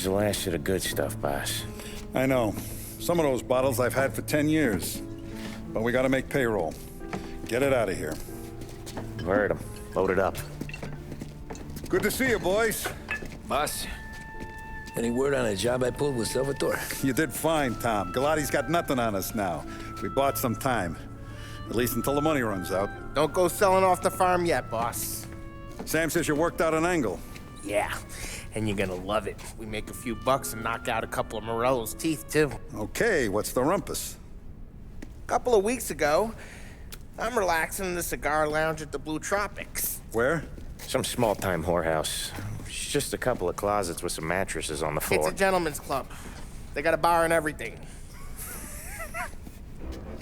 the last of the good stuff, boss. I know. Some of those bottles I've had for 10 years. But we gotta make payroll. Get it out of here. You heard him. Load it up. Good to see you, boys. Boss, any word on a job I pulled with Salvatore? You did fine, Tom. Galati's got nothing on us now. We bought some time. At least until the money runs out. Don't go selling off the farm yet, boss. Sam says you worked out an angle. Yeah, and you're gonna love it. We make a few bucks and knock out a couple of Morello's teeth, too. Okay, what's the rumpus? A couple of weeks ago, I'm relaxing in the cigar lounge at the Blue Tropics. Where? Some small-time whorehouse. It's just a couple of closets with some mattresses on the floor. It's a gentleman's club. They got a bar and everything.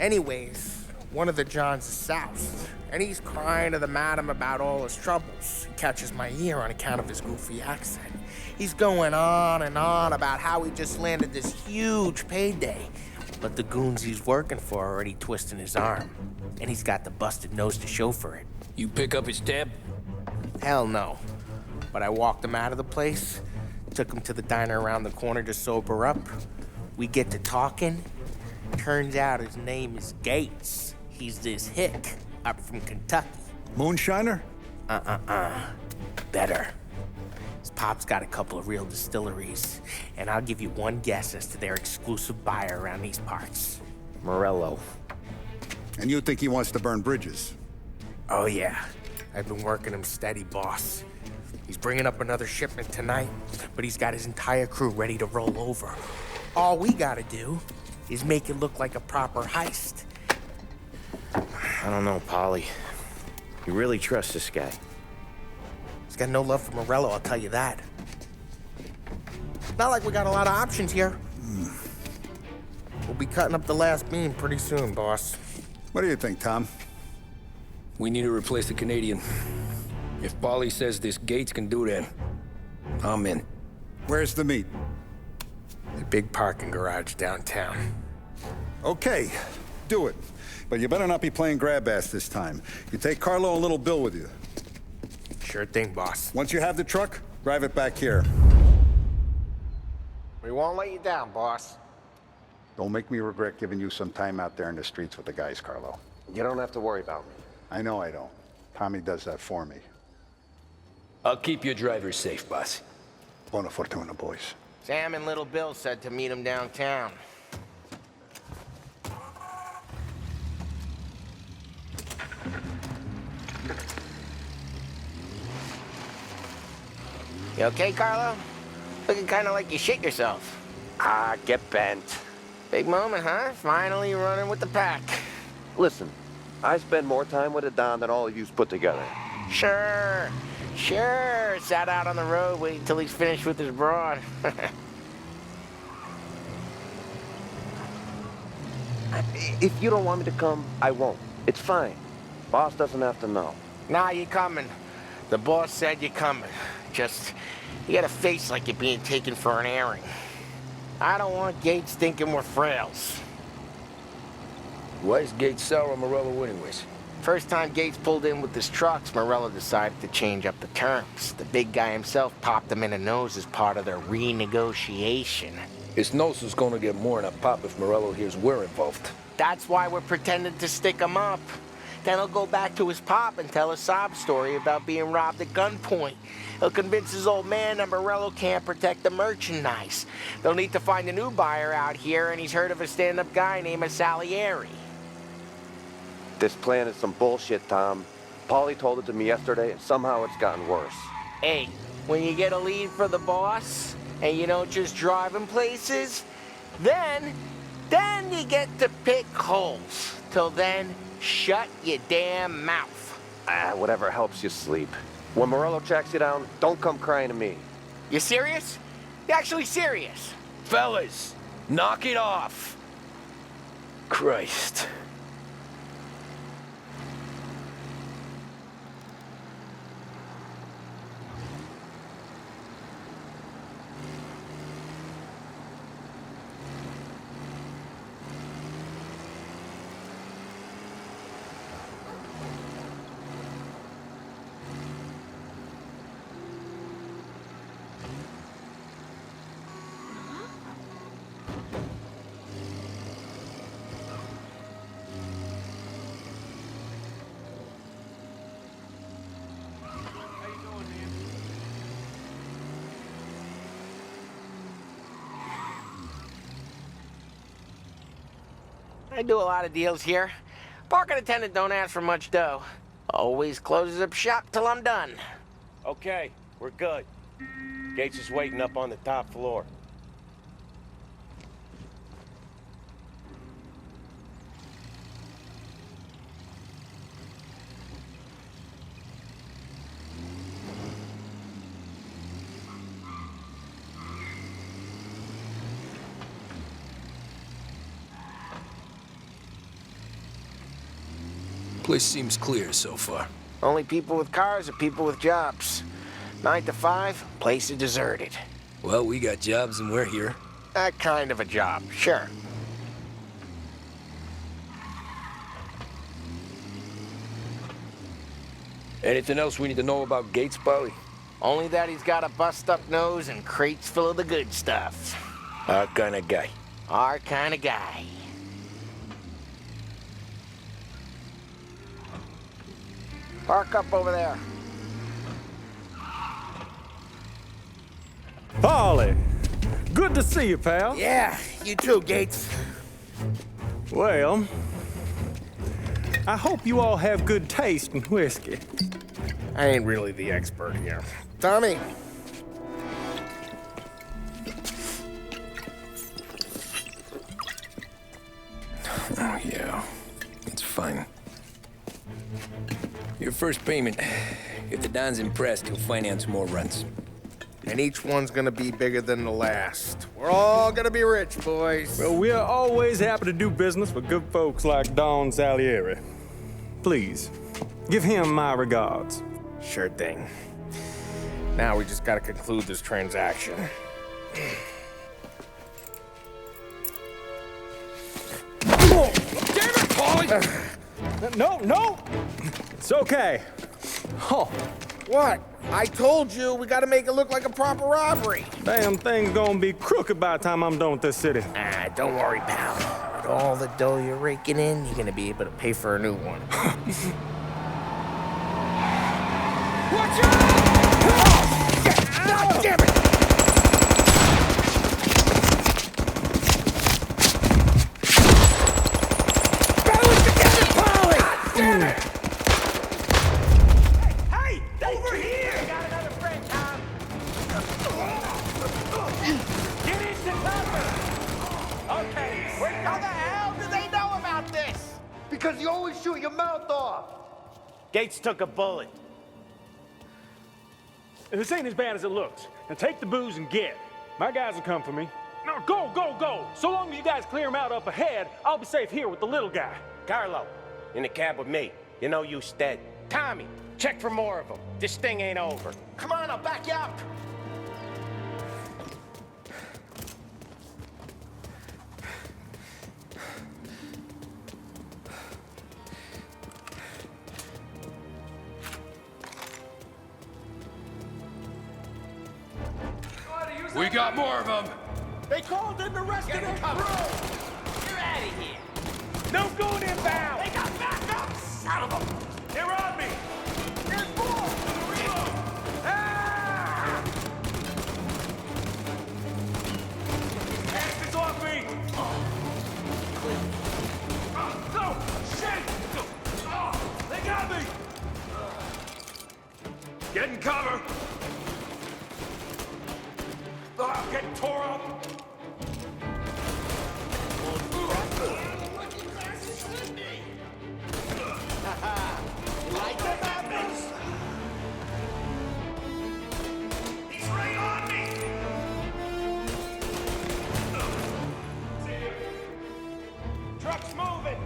Anyways, one of the Johns is soused, and he's crying to the madam about all his troubles. He catches my ear on account of his goofy accent. He's going on and on about how he just landed this huge payday, but the goons he's working for are already twisting his arm, and he's got the busted nose to show for it. You pick up his tab? Hell no. But I walked him out of the place, took him to the diner around the corner to sober up. We get to talking. Turns out his name is Gates. He's this hick up from Kentucky. Moonshiner? Better. His pop's got a couple of real distilleries, and I'll give you one guess as to their exclusive buyer around these parts. Morello. And you think he wants to burn bridges? Oh yeah, I've been working him steady, boss. He's bringing up another shipment tonight, but he's got his entire crew ready to roll over. All we gotta do is make it look like a proper heist. I don't know, Polly. You really trust this guy? He's got no love for Morello, I'll tell you that. Not like we got a lot of options here. We'll be cutting up the last beam pretty soon, boss. What do you think, Tom? We need to replace the Canadian. If Polly says this Gates can do that, I'm in. Where's the meet? The big parking garage downtown. Okay, do it. But you better not be playing grab ass this time. You take Carlo and Little Bill with you. Sure thing, boss. Once you have the truck, drive it back here. We won't let you down, boss. Don't make me regret giving you some time out there in the streets with the guys, Carlo. You don't have to worry about me. I know I don't. Tommy does that for me. I'll keep your driver safe, boss. Buona fortuna, boys. Sam and Little Bill said to meet him downtown. You okay, Carlo? Looking kind of like you shit yourself. Ah, get bent. Big moment, huh? Finally running with the pack. Listen, I spend more time with a Don than all of yous put together. Sure. Sat out on the road waiting till he's finished with his broad. If you don't want me to come, I won't. It's fine. Boss doesn't have to know. Nah, you coming. The boss said you're coming. Just, you got a face like you're being taken for an airing. I don't want Gates thinking we're frails. Why is Gates sour on Morello anyways? First time Gates pulled in with his trucks, Morello decided to change up the terms. The big guy himself popped him in the nose as part of their renegotiation. His nose is gonna get more than a pop if Morello hears we're involved. That's why we're pretending to stick him up. Then he'll go back to his pop and tell a sob story about being robbed at gunpoint. He'll convince his old man that Morello can't protect the merchandise. They'll need to find a new buyer out here, and he's heard of a stand-up guy named Salieri. This plan is some bullshit, Tom. Paulie told it to me yesterday, and somehow it's gotten worse. Hey, when you get a lead for the boss, and you don't just drive him places, then you get to pick holes. Till then, shut your damn mouth. Whatever helps you sleep. When Morello tracks you down, don't come crying to me. You serious? You actually serious? Fellas, knock it off. Christ. I do a lot of deals here. Parking attendant don't ask for much dough. Always closes up shop till I'm done. Okay, we're good. Gates is waiting up on the top floor. Place seems clear so far. Only people with cars are people with jobs. 9 to 5, place is deserted. Well, we got jobs and we're here. That kind of a job, sure. Anything else we need to know about Gates, Paulie? Only that he's got a bust-up nose and crates full of the good stuff. Our kind of guy. Our kind of guy. Park up over there. Paulie, good to see you, pal. Yeah, you too, Gates. Well, I hope you all have good taste in whiskey. I ain't really the expert here. Tommy. Oh, yeah. It's fine. Your first payment. If the Don's impressed, he'll finance more runs. And each one's gonna be bigger than the last. We're all gonna be rich, boys. Well, we're always happy to do business with good folks like Don Salieri. Please, give him my regards. Sure thing. Now we just gotta conclude this transaction. Damn it, Paulie! No! It's okay. Oh, What? I told you we gotta make it look like a proper robbery. damn thing's gonna be crooked by the time I'm done with this city. Ah, don't worry, pal. With all the dough you're raking in, you're gonna be able to pay for a new one. Watch out! Oh, damn it! Balance together, Paulie! Damn it! Hey! Over here! Got another friend, Tom. Get into cover! Okay, how the hell do they know about this? Because you always shoot your mouth off. Gates took a bullet. This ain't as bad as it looks. Now take the booze and get. My guys will come for me. Now go, go, go! So long as you guys clear him out up ahead, I'll be safe here with the little guy. Carlo, in the cab with me. You know you stead. Tommy, check for more of them. This thing ain't over. Come on, I'll back you up. We got more of them. They called in the rest of their crew. You're out of here. No going inbound! They got backup. Son of them. They're on me! There's more. Reload. Ah! Hands this off me! No! Shit! Oh, they got me! Get in cover! I'm getting tore up! Like them apples? He's right on me! Truck's moving!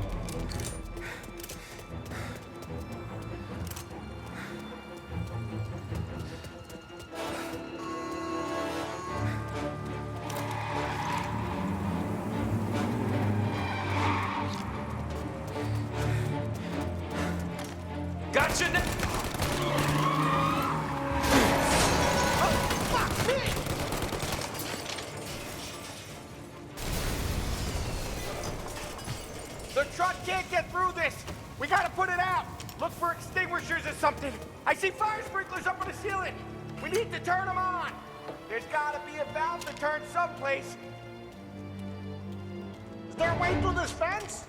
Gotcha! Fuck me! The truck can't get through this. We gotta put it out. Look for extinguishers or something. I see fire sprinklers up on the ceiling. We need to turn them on. There's gotta be a valve to turn someplace. Is there a way through this fence?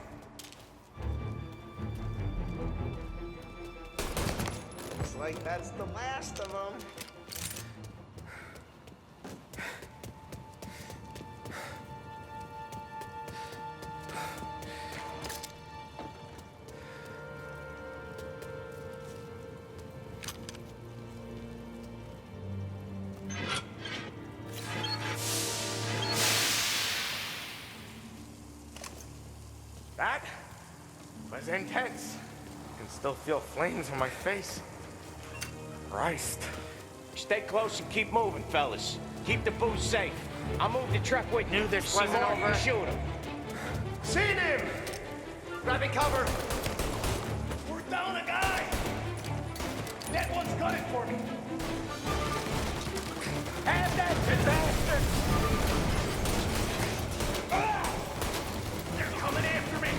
like that's the last of them. That was intense. I can still feel flames on my face. Christ. Stay close and keep moving, fellas. Keep the booze safe. I'll move the truck with you. Knew this See wasn't more, over. you shoot him. Seen him! Grabbing cover. We're down a guy. That one's gunning for me. Have that bastard! They're coming after me.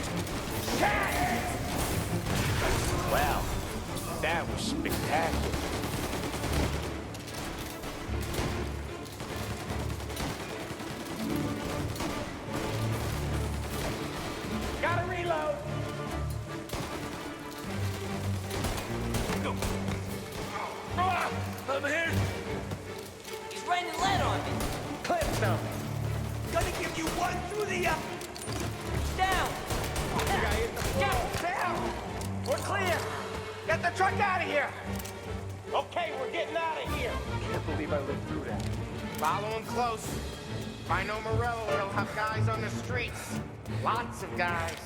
Well, that was spectacular. Gotta reload. I'm here. He's raining lead on me. Clip them. Gonna give you one through the Down. Down. We're clear. Get the truck out of here. Okay, we're getting out of here. Can't believe I lived through that. Follow him close. If I know Morello, he'll have guys on the streets. Lots of guys.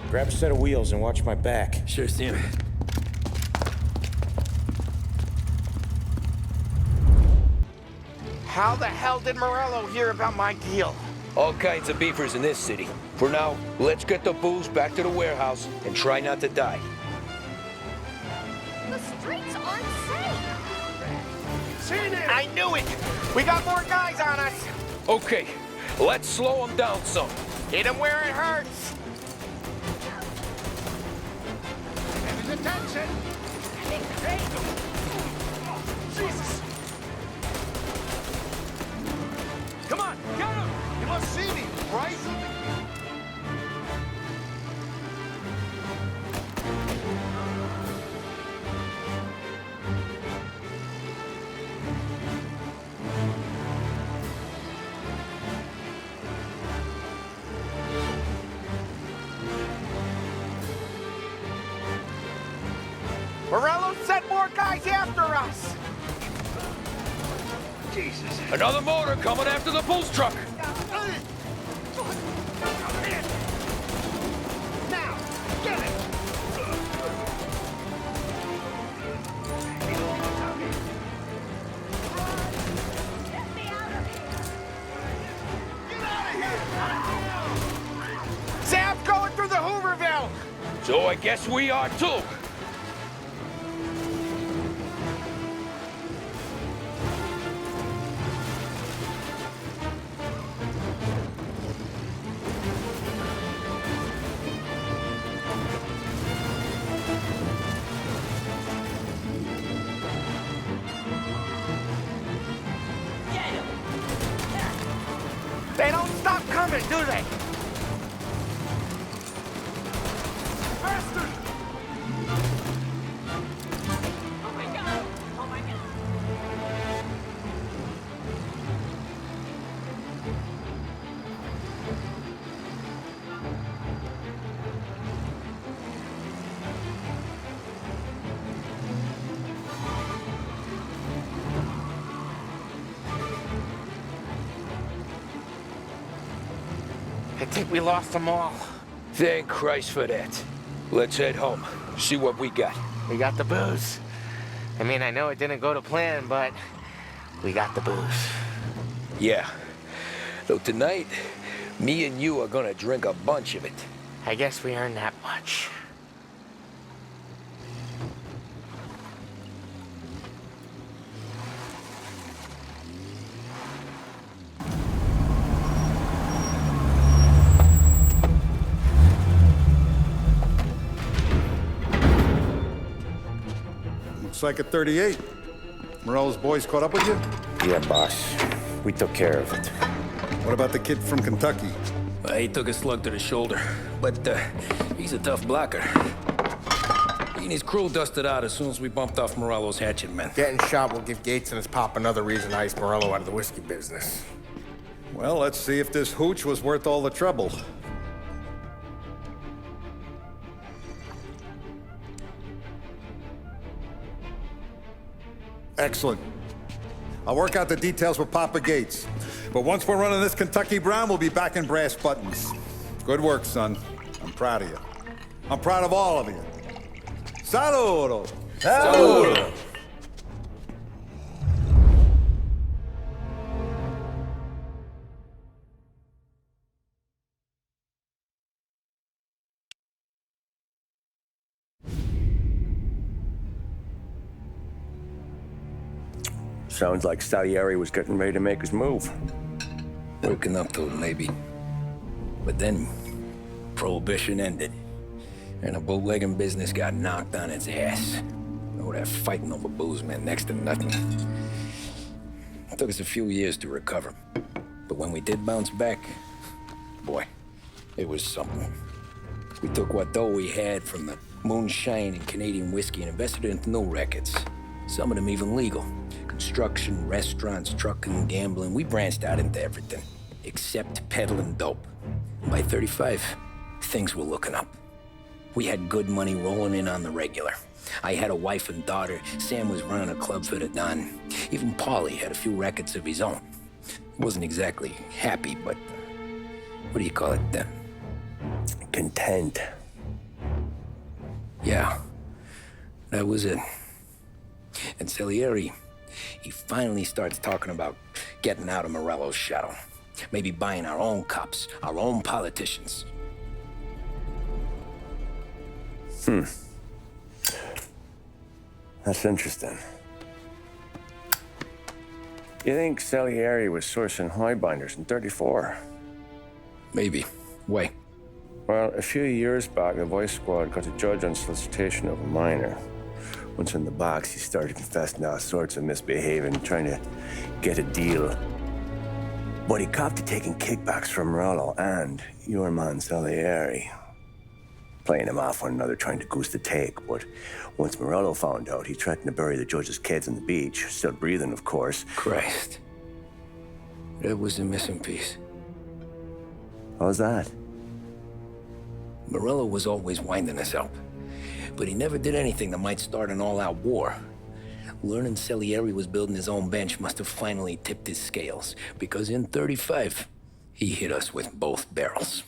Grab a set of wheels and watch my back. Sure, Sam. How the hell did Morello hear about my deal? All kinds of beefers in this city. For now, let's get the booze back to the warehouse and try not to die. The streets aren't safe. Seen him! I knew it! We got more guys on us! Okay, let's slow them down some. Hit him where it hurts! Get his attention! Jesus! Come on, get him! You must see me, right? Morello sent more guys after us! Jesus. Another motor coming after the booze truck. Now, get it! Get me out of here. Sam's going through the Hooverville! So I guess we are too. Get him. They don't stop coming, do they? Faster! Oh my god. Oh my god. I think we lost them all. Thank Christ for that. Let's head home. See what we got. We got the booze. I mean, I know it didn't go to plan, but we got the booze. Yeah. Though tonight, me and you are gonna drink a bunch of it. I guess we earned that much. Looks like a 38. Morello's boys caught up with you? Yeah, boss. We took care of it. What about the kid from Kentucky? He took a slug to the shoulder, but he's a tough blocker. He and his crew dusted out as soon as we bumped off Morello's hatchet men. Getting shot will give Gates and his pop another reason to ice Morello out of the whiskey business. Well, let's see if this hooch was worth all the trouble. Excellent. I'll work out the details with Papa Gates. But once we're running this Kentucky Brown, we'll be back in brass buttons. Good work, son. I'm proud of you. I'm proud of all of you. Saludo! Saludo! Sounds like Salieri was getting ready to make his move. Working up to it, maybe. But then, Prohibition ended, and the bootlegging business got knocked on its ass. Oh, that fighting over booze meant next to nothing. It took us a few years to recover. But when we did bounce back, boy, it was something. We took what dough we had from the moonshine and Canadian whiskey and invested it into new rackets. Some of them even legal. Construction, restaurants, trucking, gambling. We branched out into everything, except peddling dope. By 35, things were looking up. We had good money rolling in on the regular. I had a wife and daughter. Sam was running a club for the Don. Even Paulie had a few rackets of his own. He wasn't exactly happy, but what do you call it then? Content. Yeah, that was it. And Salieri, he finally starts talking about getting out of Morello's shadow. Maybe buying our own cops, our own politicians. That's interesting. You think Salieri was sourcing highbinders in 34? Maybe. Why? Well, a few years back, the Vice Squad got a judge on solicitation of a minor. Once in the box, he started confessing all sorts of misbehaving, trying to get a deal. But he copped to taking kickbacks from Morello and your man Salieri. Playing them off one another, trying to goose the take. But once Morello found out, he threatened to bury the judge's kids on the beach. Still breathing, of course. Christ. That was the missing piece. How's that? Morello was always winding us up, but he never did anything that might start an all-out war. Learning Salieri was building his own bench must have finally tipped his scales, because in 35, he hit us with both barrels.